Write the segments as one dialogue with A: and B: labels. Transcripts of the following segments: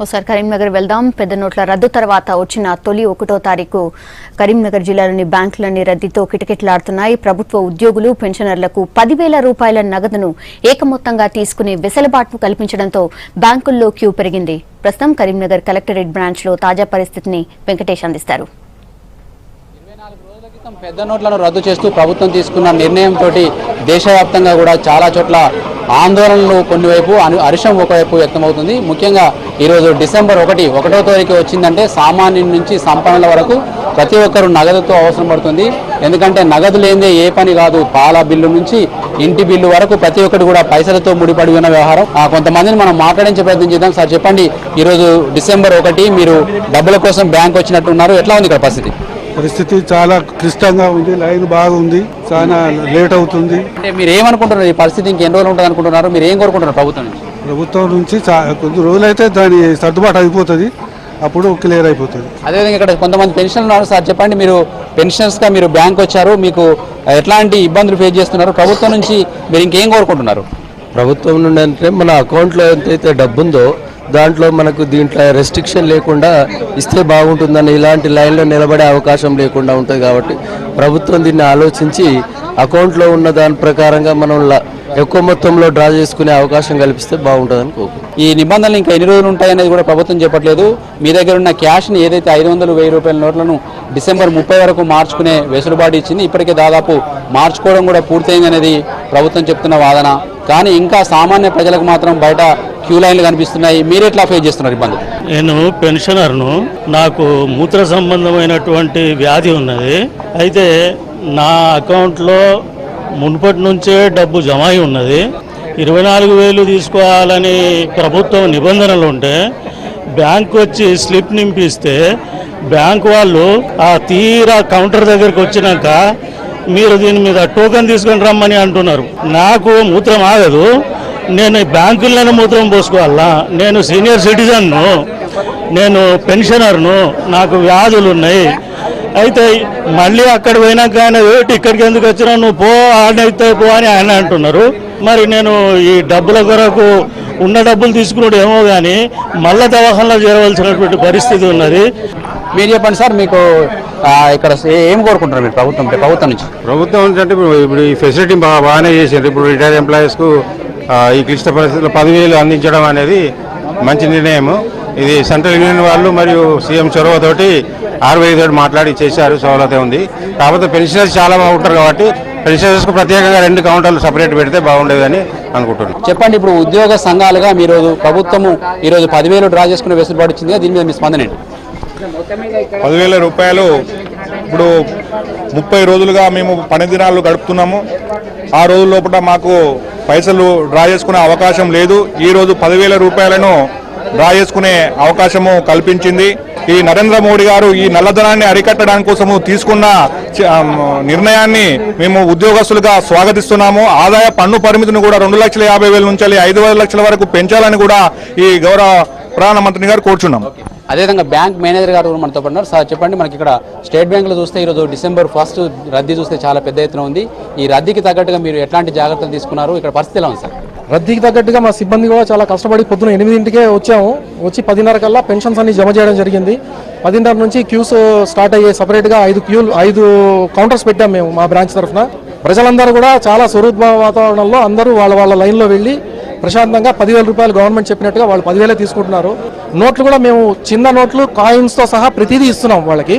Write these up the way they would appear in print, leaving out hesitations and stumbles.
A: ఒకసారి కరీంనగర్ వెళ్దాం. పెద్ద నోట్ల రద్దు తర్వాత వచ్చిన తొలి 1వ తారీఖు కరీంనగర్ జిల్లాలోని బ్యాంకులన్నీ రద్దీతో కిటకిటలాడుతున్నాయి. ప్రభుత్వ ఉద్యోగులు పెన్షనర్లకు 10,000 రూపాయల నగదును ఏకమొత్తంగా తీసుకునే వెసులుబాటును కల్పించడంతో బ్యాంకుల్లో క్యూ పెరిగింది. ప్రస్తుతం కరీంనగర్ కలెక్టరేట్ బ్రాంచ్ లో తాజా పరిస్థితిని వెంకటేష్ అందిస్తారు.
B: పెద్ద నోట్లను రద్దు చేస్తూ ప్రభుత్వం తీసుకున్న నిర్ణయంతో దేశవ్యాప్తంగా కూడా చాలా చోట్ల ఆందోళనలు కొన్ని వైపు హర్షం ఒకవైపు వ్యక్తమవుతుంది. ముఖ్యంగా ఈరోజు డిసెంబర్ 1వ తారీఖు వచ్చిందంటే సామాన్యుల నుంచి సంపన్నుల వరకు ప్రతి ఒక్కరూ నగదుతో అవసరం పడుతుంది. ఎందుకంటే నగదు లేనిదే ఏ పని కాదు. పాల బిల్లు నుంచి ఇంటి బిల్లు వరకు ప్రతి ఒక్కటి కూడా పైసలతో ముడిపడి ఉన్న వ్యవహారం. కొంతమందిని మనం మాట్లాడించే ప్రయత్నం చేద్దాం. సార్ చెప్పండి, ఈరోజు డిసెంబర్ 1 మీరు డబ్బుల కోసం బ్యాంక్ వచ్చినట్టున్నారు, ఎట్లా ఉంది ఇక్కడ పరిస్థితి?
C: పరిస్థితి చాలా క్లిష్టంగా ఉంది. లైన్ బాగుంది, చాలా లేట్ అవుతుంది.
B: అంటే మీరు ఏమనుకుంటున్నారు, ఈ పరిస్థితి ఇంకెన్ని రోజులు ఉంటుంది అనుకుంటున్నారు? మీరు ఏం కోరుకుంటున్నారు ప్రభుత్వం నుంచి?
C: కొద్ది రోజులు అయితే దాని సర్దుబాటు అయిపోతుంది, అప్పుడు క్లియర్ అయిపోతుంది.
B: అదేవిధంగా ఇక్కడ కొంతమంది పెన్షన్లు ఉన్నారు. సార్ చెప్పండి, మీరు పెన్షనర్స్గా మీరు బ్యాంక్ వచ్చారు, మీకు ఎట్లాంటి ఇబ్బందులు ఫేస్ చేస్తున్నారు? ప్రభుత్వం నుంచి మీరు ఇంకేం కోరుకుంటున్నారు?
D: ప్రభుత్వం నుండి అంటే మన అకౌంట్లో ఎంతైతే డబ్బు ఉందో దాంట్లో మనకు దీంట్లో రెస్ట్రిక్షన్ లేకుండా ఇస్తే బాగుంటుందని, ఇలాంటి లైన్లో నిలబడే అవకాశం లేకుండా ఉంటుంది. కాబట్టి ప్రభుత్వం దీన్ని ఆలోచించి అకౌంట్లో ఉన్న దాని ప్రకారంగా మనం ఎక్కువ మొత్తంలో డ్రా చేసుకునే అవకాశం కల్పిస్తే బాగుంటుందని కోరుకుంటున్నాం.
B: ఈ నిబంధనలు ఇంకా ఎన్ని రోజులు ఉంటాయనేది కూడా ప్రభుత్వం చెప్పట్లేదు. మీ దగ్గర ఉన్న క్యాష్ని ఏదైతే 500, 1000 రూపాయల నోట్లను డిసెంబర్ 30 వరకు మార్చుకునే వెసులుబాటు ఇచ్చింది. ఇప్పటికే దాదాపు మార్చుకోవడం కూడా పూర్తయిందనేది ప్రభుత్వం చెప్తున్న వాదన. కానీ ఇంకా సామాన్య ప్రజలకు మాత్రం బయట క్యూ లైన్లు కనిపిస్తున్నాయి. మీరు ఎట్లా ఫేస్ చేస్తున్నారు ఇబ్బంది?
E: నేను పెన్షనర్ను, నాకు మూత్ర సంబంధమైనటువంటి వ్యాధి ఉన్నది. అయితే నా అకౌంట్లో మునుపటి నుంచే డబ్బు జమ అయి ఉన్నది. 24,000 తీసుకోవాలని ప్రభుత్వం నిబంధనలు ఉంటే బ్యాంకు వచ్చి స్లిప్ నింపిస్తే బ్యాంకు వాళ్ళు ఆ తీరా కౌంటర్ దగ్గరికి వచ్చినాక మీరు దీని మీద టోకెన్ తీసుకొని రమ్మని అంటున్నారు. నాకు మూత్రం ఆగదు, నేను బ్యాంకుల్లోనే మూత్రం పోసుకోవాలా? నేను సీనియర్ సిటిజన్ను, నేను పెన్షనర్ను, నాకు వ్యాధులు ఉన్నాయి. అయితే మళ్ళీ అక్కడ పోయినాక ఆయన ఇక్కడికి ఎందుకు వచ్చినా, నువ్వు పో ఆడైతే పో అని ఆయన అంటున్నారు. మరి నేను ఈ డబ్బుల కొరకు ఉన్న డబ్బులు తీసుకున్నాడు ఏమో కానీ మళ్ళా దవాఖానలో చేరవలసినటువంటి పరిస్థితి ఉన్నది.
B: మీరు చెప్పండి సార్, మీకు ఇక్కడ ఏం కోరుకుంటారు మీరు ప్రభుత్వం నుంచి?
F: ప్రభుత్వం నుంచి అంటే ఇప్పుడు ఈ ఫెసిలిటీ బాగానే చేశారు. ఇప్పుడు రిటైర్డ్ ఎంప్లాయీస్కు ఈ క్లిష్ట పరిస్థితుల్లో 10,000 అందించడం అనేది మంచి నిర్ణయం. ఇది సెంట్రల్ యూనియన్ వాళ్ళు మరియు సీఎం చొరవతోటి RBI తోటి మాట్లాడి చేశారు, సౌలత ఉంది. కాకపోతే పెన్షనర్స్ చాలా బాగుంటారు కాబట్టి పెన్షనర్స్కు ప్రత్యేకంగా 2 కౌంటర్లు సపరేట్ పెడితే బాగుండేదని అనుకుంటున్నాను.
B: చెప్పండి, ఇప్పుడు ఉద్యోగ సంఘాలుగా మీరు ప్రభుత్వము ఈరోజు 10,000 డ్రా చేసుకునే వెసులుబాటు ఇచ్చింది, దీని మీద మీ స్పందన ఏంటి?
G: 10,000 రూపాయలు ఇప్పుడు 30 రోజులుగా మేము పని దినాలు గడుపుతున్నాము. ఆ రోజు లోపల మాకు పైసలు డ్రా చేసుకునే అవకాశం లేదు. ఈరోజు 10,000 రూపాయలను డ్రా చేసుకునే అవకాశము కల్పించింది. ఈ నరేంద్ర మోడీ గారు ఈ నల్లధనాన్ని అరికట్టడానికి కోసము తీసుకున్న నిర్ణయాన్ని మేము ఉద్యోగస్తులుగా స్వాగతిస్తున్నాము. ఆదాయ పన్ను పరిమితిని కూడా 2,50,000 నుంచి 5,000 లక్షల వరకు పెంచాలని కూడా ఈ గౌరవ ప్రధానమంత్రి గారు కోరుచున్నాము.
B: అదేవిధంగా బ్యాంక్ మేనేజర్ గారు మనతో పడినారు. సార్ చెప్పండి, మనకి ఇక్కడ స్టేట్ బ్యాంకులో చూస్తే ఈరోజు డిసెంబర్ 1 రద్దీ చూస్తే చాలా పెద్ద ఎత్తున ఉంది. ఈ రద్దీకి తగ్గట్టుగా మీరు ఎట్లాంటి జాగ్రత్తలు తీసుకున్నారు? ఇక్కడ పరిస్థితి ఎలా ఉంది సార్?
H: రద్దీకి తగ్గట్టుగా మా సిబ్బంది కూడా చాలా కష్టపడి పొద్దున 8ంటికే వచ్చాము. వచ్చి 10:30 కల్లా పెన్షన్స్ అన్ని జమ చేయడం జరిగింది. 10:30 నుంచి క్యూస్ స్టార్ట్ అయ్యే సపరేట్గా 5 కౌంటర్స్ పెట్టాం మేము మా బ్రాంచ్ తరఫున. ప్రజలందరూ కూడా చాలా స్వరూప వాతావరణంలో అందరూ వాళ్ళ లైన్లో వెళ్ళి ప్రశాంతంగా 10,000 రూపాయలు గవర్నమెంట్ చెప్పినట్టుగా వాళ్ళు 10,000 తీసుకుంటున్నారు. నోట్లు కూడా మేము చిన్న నోట్లు కాయిన్స్తో సహా ప్రతిదీ ఇస్తున్నాం వాళ్ళకి.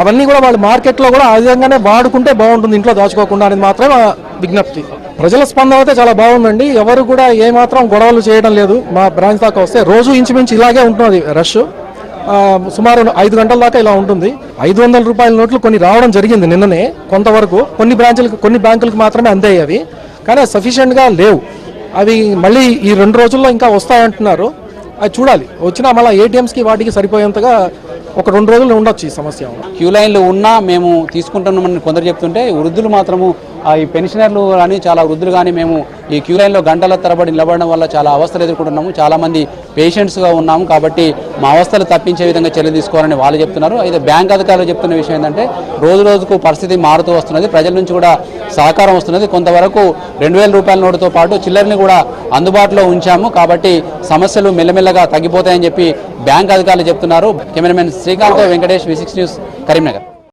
H: అవన్నీ కూడా వాళ్ళు మార్కెట్లో కూడా ఆ విధంగానే వాడుకుంటే బాగుంటుంది, ఇంట్లో దాచుకోకుండా అనేది మాత్రమే విజ్ఞప్తి. ప్రజల స్పందన అయితే చాలా బాగుందండి. ఎవరు కూడా ఏమాత్రం గొడవలు చేయడం లేదు. మా బ్రాంచ్ దాకా వస్తే రోజు ఇంచుమించు ఇలాగే ఉంటుంది రష్. సుమారు 5 గంటల దాకా ఇలా ఉంటుంది. 500 రూపాయల నోట్లు కొన్ని రావడం జరిగింది నిన్ననే కొంతవరకు. కొన్ని బ్యాంకులకు మాత్రమే అందాయి అవి, కానీ సఫిషియెంట్గా లేవు. అవి మళ్ళీ ఈ 2 రోజుల్లో ఇంకా వస్తాయంటున్నారు. అది చూడాలి. వచ్చినా మళ్ళీ ATMస్కి వాటికి సరిపోయేంతగా ఒక 2 రోజులు ఉండొచ్చు ఈ సమస్య.
B: క్యూ లైన్లు ఉన్నా మేము తీసుకుంటున్నామని కొందరు చెప్తుంటే వృద్ధులు మాత్రము ఈ పెన్షనర్లు కానీ చాలా వృద్ధులు కానీ మేము ఈ క్యూ లైన్లో గంటల తరబడి నిలబడడం వల్ల చాలా అవస్థలు ఎదుర్కొంటున్నాము. చాలామంది పేషెంట్స్గా ఉన్నాము కాబట్టి మా అవస్థలు తప్పించే విధంగా చర్యలు తీసుకోవాలని వాళ్ళు చెప్తున్నారు. అయితే బ్యాంక్ అధికారులు చెప్తున్న విషయం ఏంటంటే రోజు రోజుకు పరిస్థితి మారుతూ వస్తున్నది, ప్రజల నుంచి కూడా సహకారం వస్తున్నది. కొంతవరకు 2000 రూపాయల నోటుతో పాటు చిల్లర్ని కూడా అందుబాటులో ఉంచాము కాబట్టి సమస్యలు మెల్లమెల్లగా తగ్గిపోతాయని చెప్పి బ్యాంక్ అధికారులు చెప్తున్నారు. Cameraman Srikanth, Venkatesh, V6 news, Karimnagar.